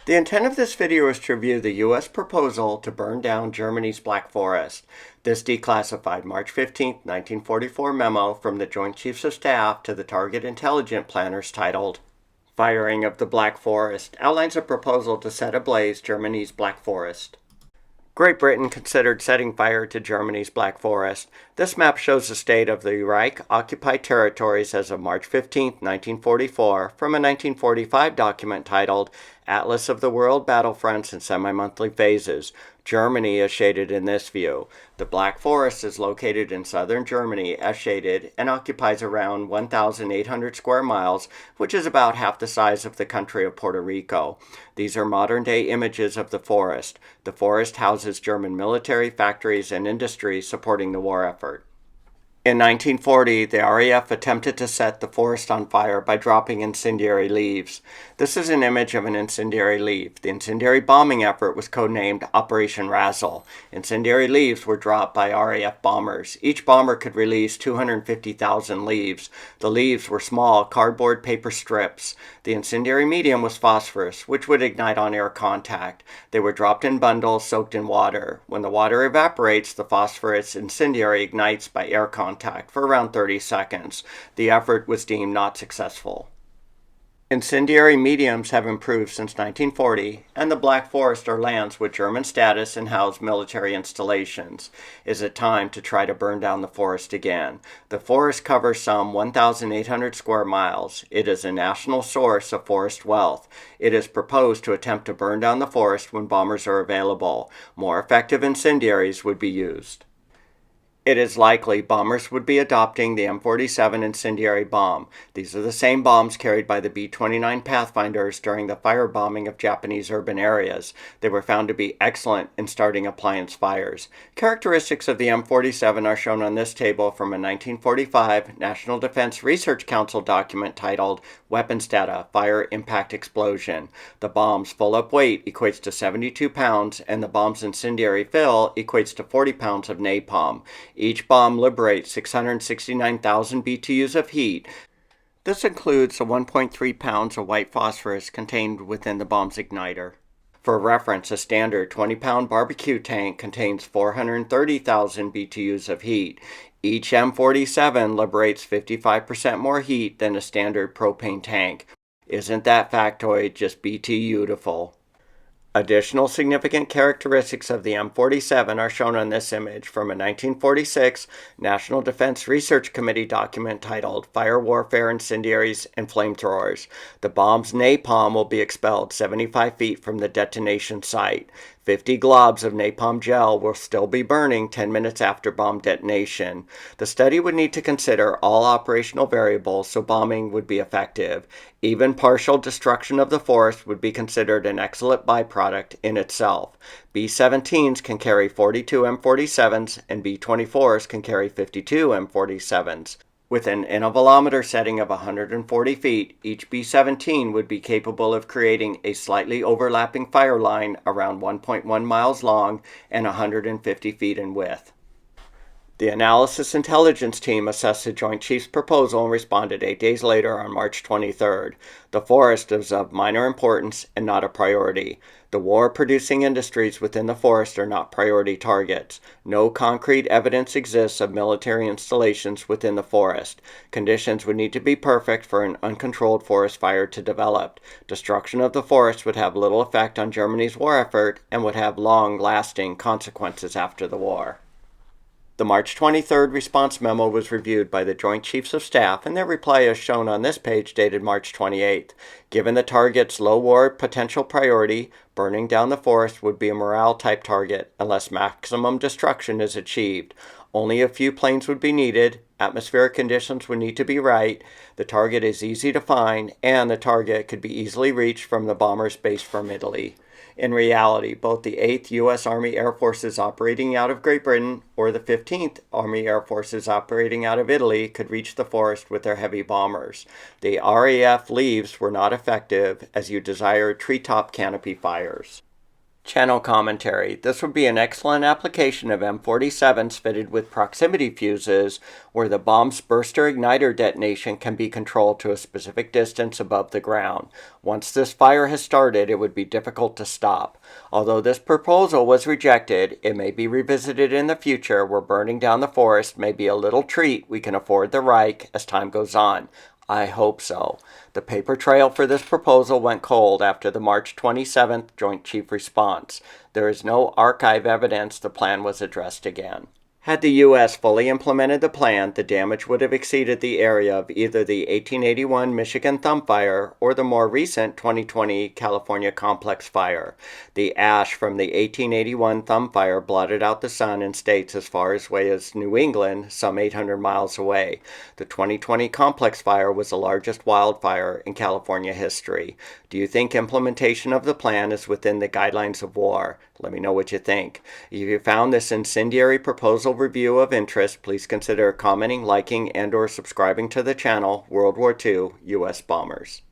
The intent of this video is to review the U.S. proposal to burn down Germany's Black Forest. This declassified March 15, 1944 memo from the Joint Chiefs of Staff to the Target Intelligence Planners titled, Firing of the Black Forest, outlines a proposal to set ablaze Germany's Black Forest. Great Britain considered setting fire to Germany's Black Forest. This map shows the state of the Reich-occupied territories as of March 15, 1944, from a 1945 document titled Atlas of the World Battlefronts in Semi-Monthly Phases. Germany is shaded in this view. The Black Forest is located in southern Germany as shaded and occupies around 1,800 square miles, which is about half the size of the country of Puerto Rico. These are modern-day images of the forest. The forest houses German military, factories, and industries supporting the war effort. In 1940, the RAF attempted to set the forest on fire by dropping incendiary leaves. This is an image of an incendiary leaf. The incendiary bombing effort was codenamed Operation Razzle. Incendiary leaves were dropped by RAF bombers. Each bomber could release 250,000 leaves. The leaves were small cardboard paper strips. The incendiary medium was phosphorus, which would ignite on air contact. They were dropped in bundles soaked in water. When the water evaporates, the phosphorus incendiary ignites by air contact for around 30 seconds. The effort was deemed not successful. Incendiary mediums have improved since 1940, and the Black Forest are lands with German status and house military installations. Is it time to try to burn down the forest again? The forest covers some 1,800 square miles. It is a national source of forest wealth. It is proposed to attempt to burn down the forest when bombers are available. More effective incendiaries would be used. It is likely bombers would be adopting the M47 incendiary bomb. These are the same bombs carried by the B-29 Pathfinders during the firebombing of Japanese urban areas. They were found to be excellent in starting appliance fires. Characteristics of the M47 are shown on this table from a 1945 National Defense Research Council document titled Weapons Data, Fire, Impact, Explosion. The bomb's full-up weight equates to 72 pounds, and the bomb's incendiary fill equates to 40 pounds of napalm. Each bomb liberates 669,000 BTUs of heat. This includes the 1.3 pounds of white phosphorus contained within the bomb's igniter. For reference, a standard 20-pound barbecue tank contains 430,000 BTUs of heat. Each M47 liberates 55% more heat than a standard propane tank. Isn't that factoid just beautiful? Additional significant characteristics of the M47 are shown on this image from a 1946 National Defense Research Committee document titled Fire Warfare Incendiaries and Flamethrowers. The bomb's napalm will be expelled 75 feet from the detonation site. 50 globs of napalm gel will still be burning 10 minutes after bomb detonation. The study would need to consider all operational variables so bombing would be effective. Even partial destruction of the forest would be considered an excellent byproduct in itself. B-17s can carry 42 M47s and B-24s can carry 52 M47s. With an intervalometer setting of 140 feet, each B-17 would be capable of creating a slightly overlapping fire line around 1.1 miles long and 150 feet in width. The Analysis Intelligence Team assessed the Joint Chiefs' proposal and responded 8 days later on March 23rd. The forest is of minor importance and not a priority. The war-producing industries within the forest are not priority targets. No concrete evidence exists of military installations within the forest. Conditions would need to be perfect for an uncontrolled forest fire to develop. Destruction of the forest would have little effect on Germany's war effort and would have long-lasting consequences after the war. The March 23rd response memo was reviewed by the Joint Chiefs of Staff, and their reply is shown on this page dated March 28th. Given the target's low war potential priority, burning down the forest would be a morale-type target unless maximum destruction is achieved. Only a few planes would be needed, atmospheric conditions would need to be right, the target is easy to find, and the target could be easily reached from the bombers based from Italy. In reality, both the 8th U.S. Army Air Forces operating out of Great Britain or the 15th Army Air Forces operating out of Italy could reach the forest with their heavy bombers. The RAF leaves were not effective as you desired treetop canopy fires. Channel commentary. This would be an excellent application of M47s fitted with proximity fuses, where the bomb's burster-igniter detonation can be controlled to a specific distance above the ground. Once this fire has started, it would be difficult to stop. Although this proposal was rejected, it may be revisited in the future, where burning down the forest may be a little treat we can afford the Reich as time goes on. I hope so. The paper trail for this proposal went cold after the March 27th Joint Chief response. There is no archive evidence the plan was addressed again. Had the U.S. fully implemented the plan, the damage would have exceeded the area of either the 1881 Michigan Thumb Fire or the more recent 2020 California Complex Fire. The ash from the 1881 Thumb Fire blotted out the sun in states as far away as New England, some 800 miles away. The 2020 Complex Fire was the largest wildfire in California history. Do you think implementation of the plan is within the guidelines of war? Let me know what you think. If you found this incendiary proposal review of interest, please consider commenting, liking, and/or subscribing to the channel World War II U.S. Bombers.